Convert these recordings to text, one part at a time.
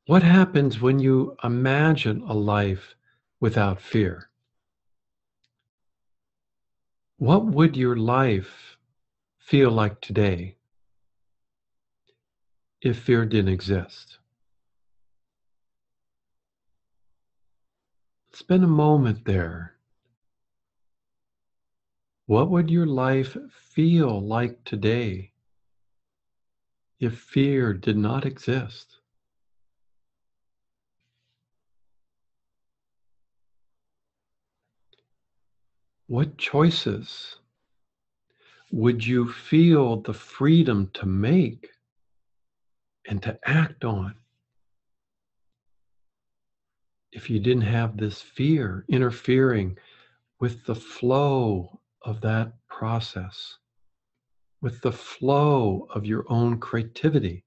What happens when you imagine a life without fear? What would your life feel like today if fear didn't exist? Spend a moment there. What would your life feel like today if fear did not exist? What choices would you feel the freedom to make and to act on if you didn't have this fear interfering with the flow of that process, with the flow of your own creativity?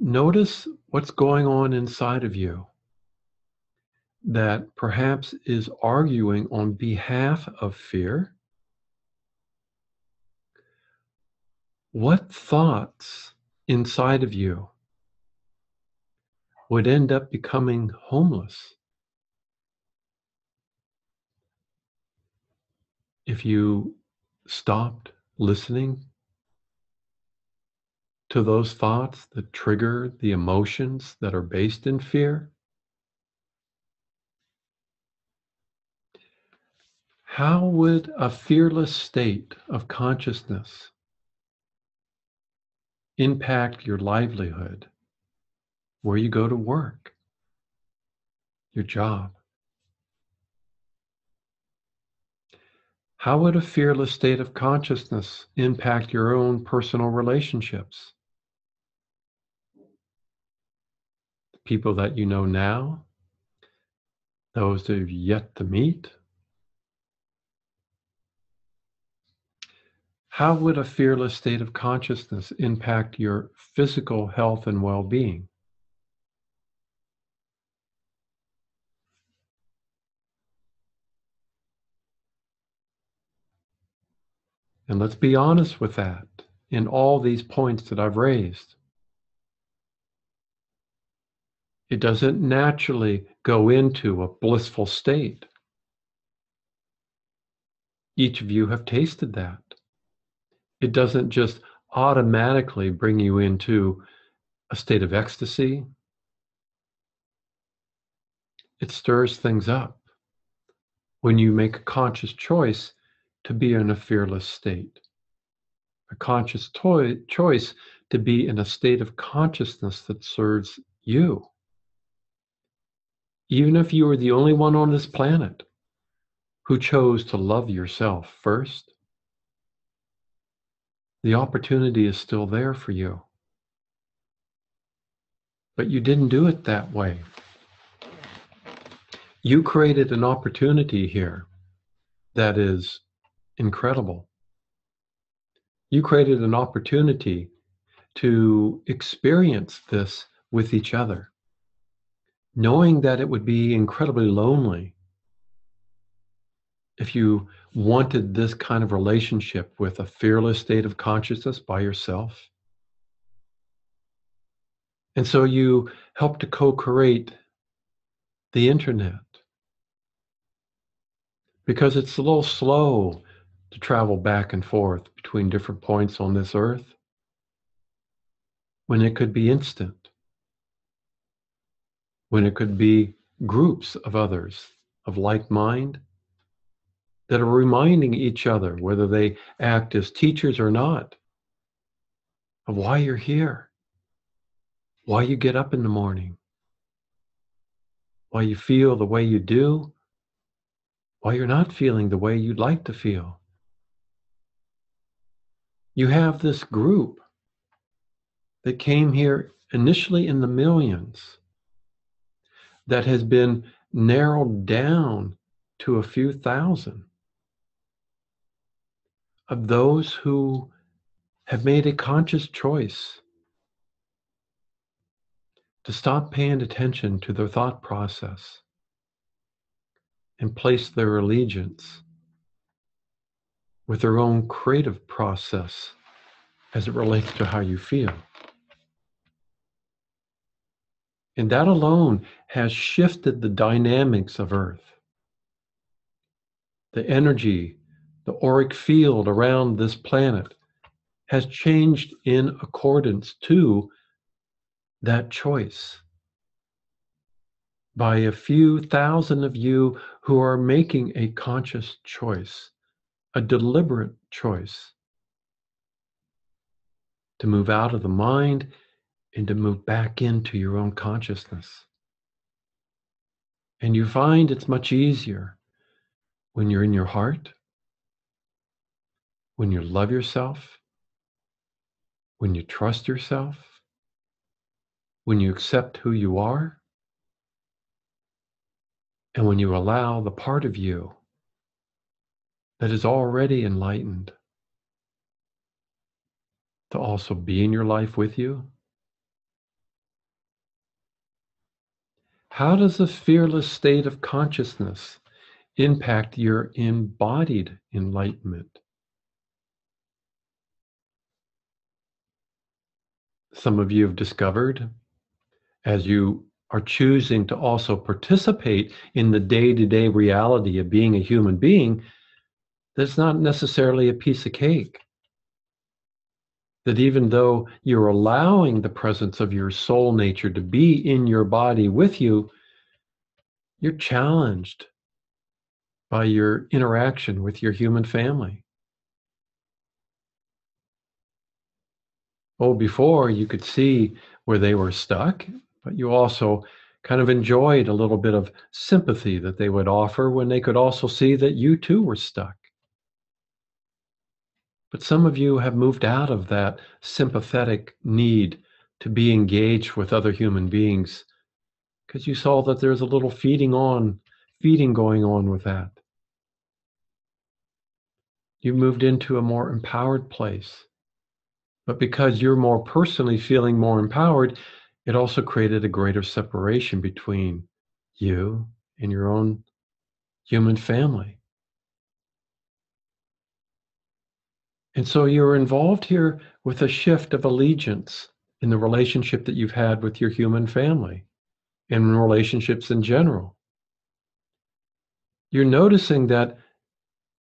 Notice what's going on inside of you that perhaps is arguing on behalf of fear. What thoughts inside of you would end up becoming homeless if you stopped listening to those thoughts that trigger the emotions that are based in fear? How would a fearless state of consciousness impact your livelihood, where you go to work, your job? How would a fearless state of consciousness impact your own personal relationships? The people that you know now, those that you've yet to meet? How would a fearless state of consciousness impact your physical health and well-being? And let's be honest with that in all these points that I've raised. It doesn't naturally go into a blissful state. Each of you have tasted that. It doesn't just automatically bring you into a state of ecstasy. It stirs things up when you make a conscious choice to be in a fearless state, a conscious choice to be in a state of consciousness that serves you. Even if you are the only one on this planet who chose to love yourself first, the opportunity is still there for you. But you didn't do it that way. You created an opportunity here that is incredible. You created an opportunity to experience this with each other, knowing that it would be incredibly lonely if you wanted this kind of relationship with a fearless state of consciousness by yourself. And so you helped to co-create the internet, because it's a little slow to travel back and forth between different points on this earth when it could be instant, when it could be groups of others of like mind that are reminding each other, whether they act as teachers or not, of why you're here, why you get up in the morning, why you feel the way you do, why you're not feeling the way you'd like to feel. You have this group that came here initially in the millions that has been narrowed down to a few thousand of those who have made a conscious choice to stop paying attention to their thought process and place their allegiance with their own creative process as it relates to how you feel. And that alone has shifted the dynamics of Earth. The energy, the auric field around this planet has changed in accordance to that choice by a few thousand of you who are making a conscious choice, a deliberate choice to move out of the mind and to move back into your own consciousness. And you find it's much easier when you're in your heart, when you love yourself, when you trust yourself, when you accept who you are, and when you allow the part of you that is already enlightened to also be in your life with you. How does a fearless state of consciousness impact your embodied enlightenment? Some of you have discovered, as you are choosing to also participate in the day-to-day reality of being a human being, that it's not necessarily a piece of cake. That even though you're allowing the presence of your soul nature to be in your body with you, you're challenged by your interaction with your human family. Oh, before you could see where they were stuck, but you also kind of enjoyed a little bit of sympathy that they would offer when they could also see that you too were stuck. But some of you have moved out of that sympathetic need to be engaged with other human beings because you saw that there's a little feeding going on with that. You moved into a more empowered place. But because you're more personally feeling more empowered, it also created a greater separation between you and your own human family. And so you're involved here with a shift of allegiance in the relationship that you've had with your human family and in relationships in general. You're noticing that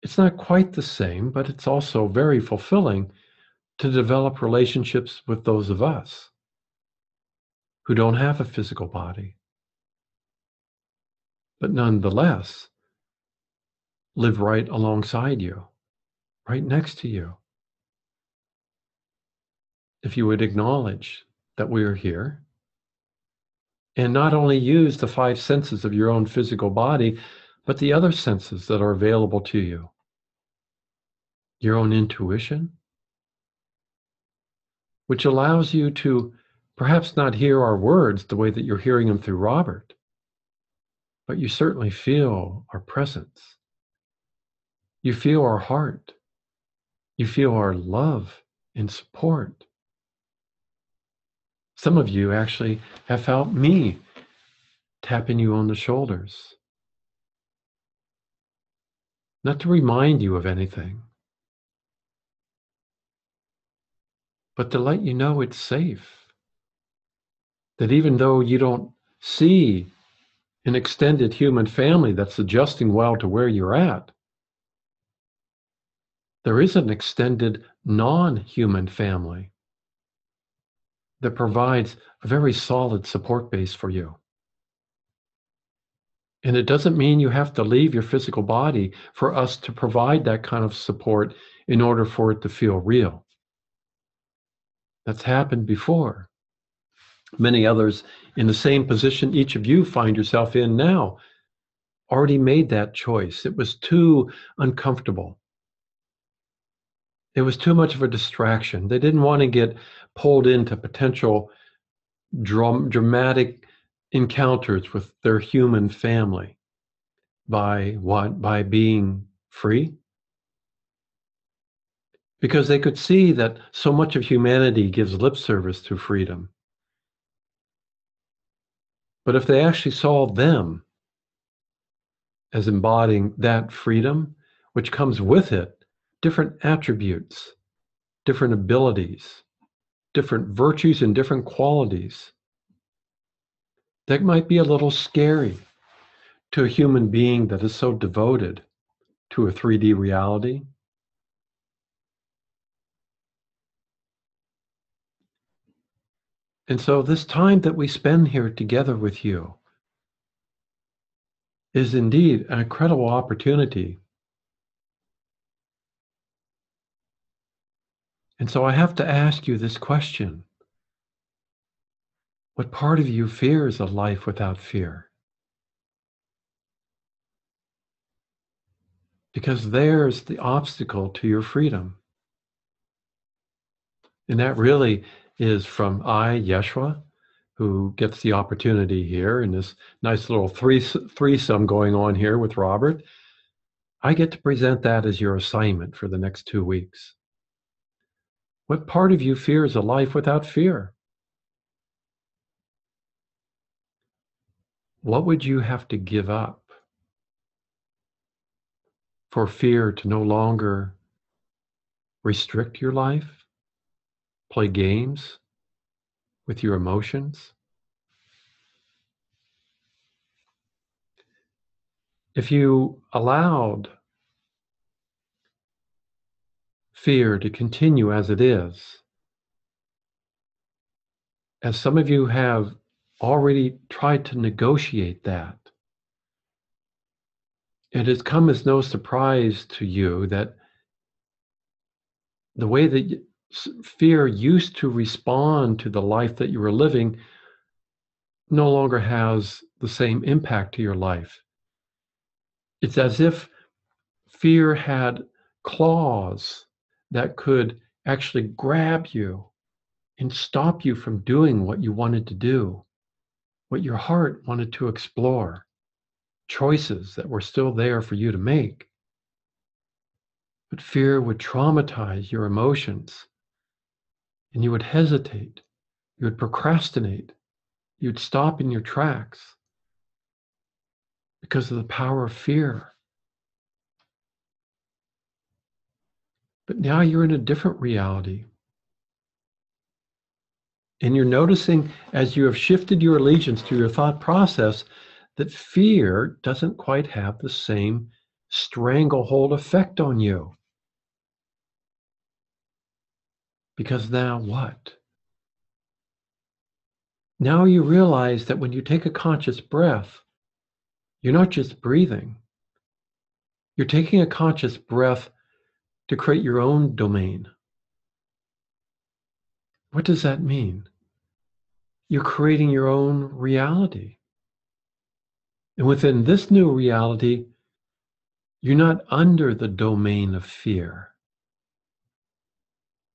it's not quite the same, but it's also very fulfilling to develop relationships with those of us who don't have a physical body, but nonetheless live right alongside you, right next to you. If you would acknowledge that we are here and not only use the five senses of your own physical body, but the other senses that are available to you. Your own intuition, which allows you to perhaps not hear our words the way that you're hearing them through Robert, but you certainly feel our presence. You feel our heart. You feel our love and support. Some of you actually have felt me tapping you on the shoulders. Not to remind you of anything, but to let you know it's safe. That even though you don't see an extended human family that's adjusting well to where you're at, there is an extended non-human family that provides a very solid support base for you. And it doesn't mean you have to leave your physical body for us to provide that kind of support in order for it to feel real. That's happened before. Many others in the same position each of you find yourself in now already made that choice. It was too uncomfortable. It was too much of a distraction. They didn't want to get pulled into potential dramatic encounters with their human family. By what? By being free? Because they could see that so much of humanity gives lip service to freedom. But if they actually saw them as embodying that freedom, which comes with it, different attributes different abilities, different virtues, and different qualities that might be a little scary to a human being that is so devoted to a 3D reality. And so this time that we spend here together with you is indeed an incredible opportunity. And so I have to ask you this question. What part of you fears a life without fear? Because there's the obstacle to your freedom. And that really is from I, Yeshua, who gets the opportunity here in this nice little threesome going on here with Robert. I get to present that as your assignment for the next 2 weeks. What part of you fears a life without fear? What would you have to give up for fear to no longer restrict your life, play games with your emotions? If you allowed fear to continue as it is, as some of you have already tried to negotiate that, it has come as no surprise to you that the way that fear used to respond to the life that you were living no longer has the same impact to your life. It's as if fear had claws that could actually grab you and stop you from doing what you wanted to do, what your heart wanted to explore, choices that were still there for you to make. But fear would traumatize your emotions, and you would hesitate, you would procrastinate, you'd stop in your tracks because of the power of fear. But now you're in a different reality. And you're noticing as you have shifted your allegiance to your thought process that fear doesn't quite have the same stranglehold effect on you. Because now what? Now you realize that when you take a conscious breath, you're not just breathing. You're taking a conscious breath to create your own domain. What does that mean? You're creating your own reality. And within this new reality, you're not under the domain of fear.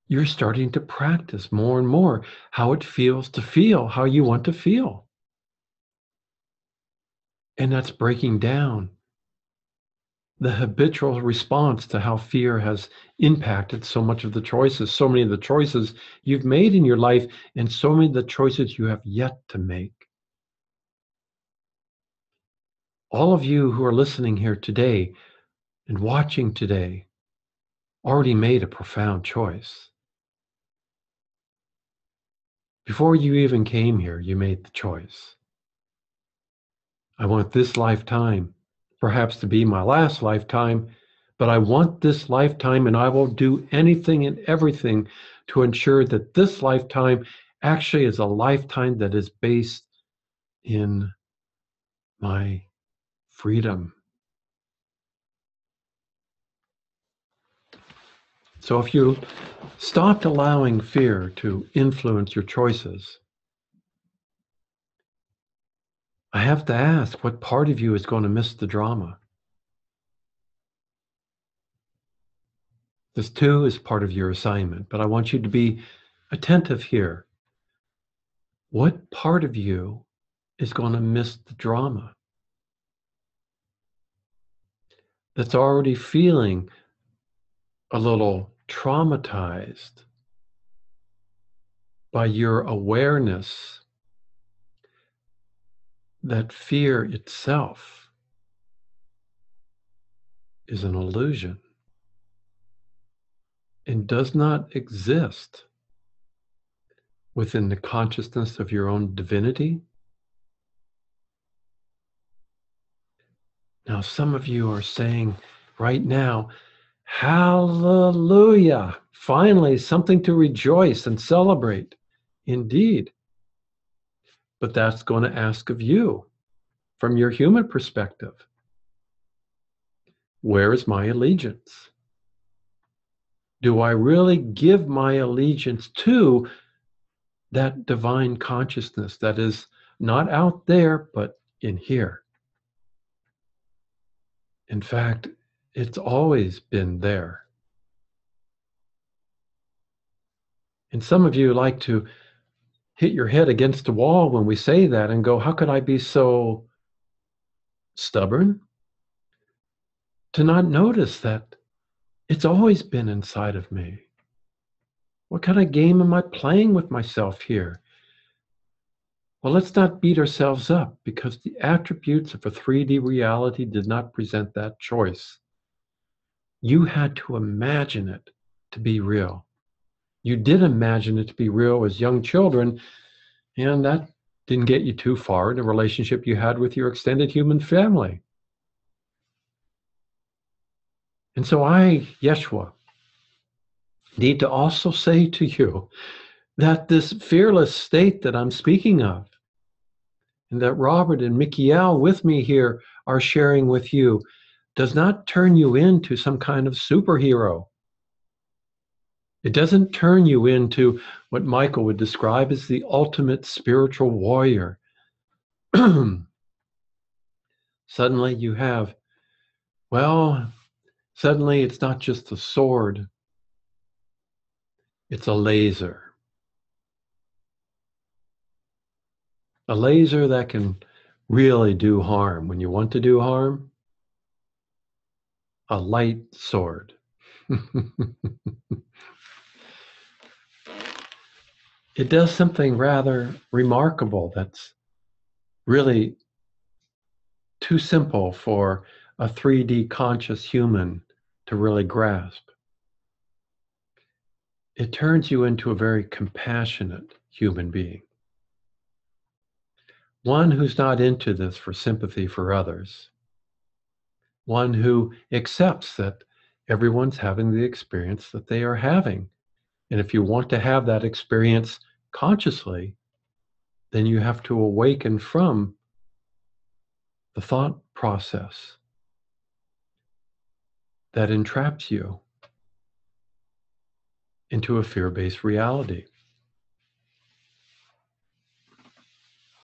You're starting to practice more and more how it feels to feel how you want to feel. And that's breaking down the habitual response to how fear has impacted so much of the choices, so many of the choices you've made in your life, and so many of the choices you have yet to make. All of you who are listening here today and watching today already made a profound choice. Before you even came here, you made the choice. I want this lifetime perhaps to be my last lifetime, but I want this lifetime, and I will do anything and everything to ensure that this lifetime actually is a lifetime that is based in my freedom. So if you stopped allowing fear to influence your choices, I have to ask, what part of you is going to miss the drama? This too is part of your assignment, but I want you to be attentive here. What part of you is going to miss the drama? That's already feeling a little traumatized by your awareness that fear itself is an illusion. and does not exist within the consciousness of your own divinity? Now, some of you are saying right now, hallelujah, finally something to rejoice and celebrate. Indeed. But that's going to ask of you, from your human perspective, where is my allegiance? Do I really give my allegiance to that divine consciousness that is not out there, but in here? In fact, it's always been there. And some of you like to hit your head against the wall when we say that and go, how could I be so stubborn to not notice that it's always been inside of me? What kind of game am I playing with myself here? Well, let's not beat ourselves up because the attributes of a 3D reality did not present that choice. You had to imagine it to be real. You did imagine it to be real as young children, and that didn't get you too far in the relationship you had with your extended human family. And so I, Yeshua, need to also say to you that this fearless state that I'm speaking of, and that Robert and Mikiel with me here are sharing with you, does not turn you into some kind of superhero. It doesn't turn you into what Michael would describe as the ultimate spiritual warrior. Suddenly you have, well, suddenly it's not just a sword, it's a laser. A laser that can really do harm. When you want to do harm, a light sword. It does something rather remarkable that's really too simple for a 3D conscious human to really grasp. It turns you into a very compassionate human being. One who's not into this for sympathy for others. One who accepts that everyone's having the experience that they are having. And if you want to have that experience consciously, then you have to awaken from the thought process that entraps you into a fear-based reality.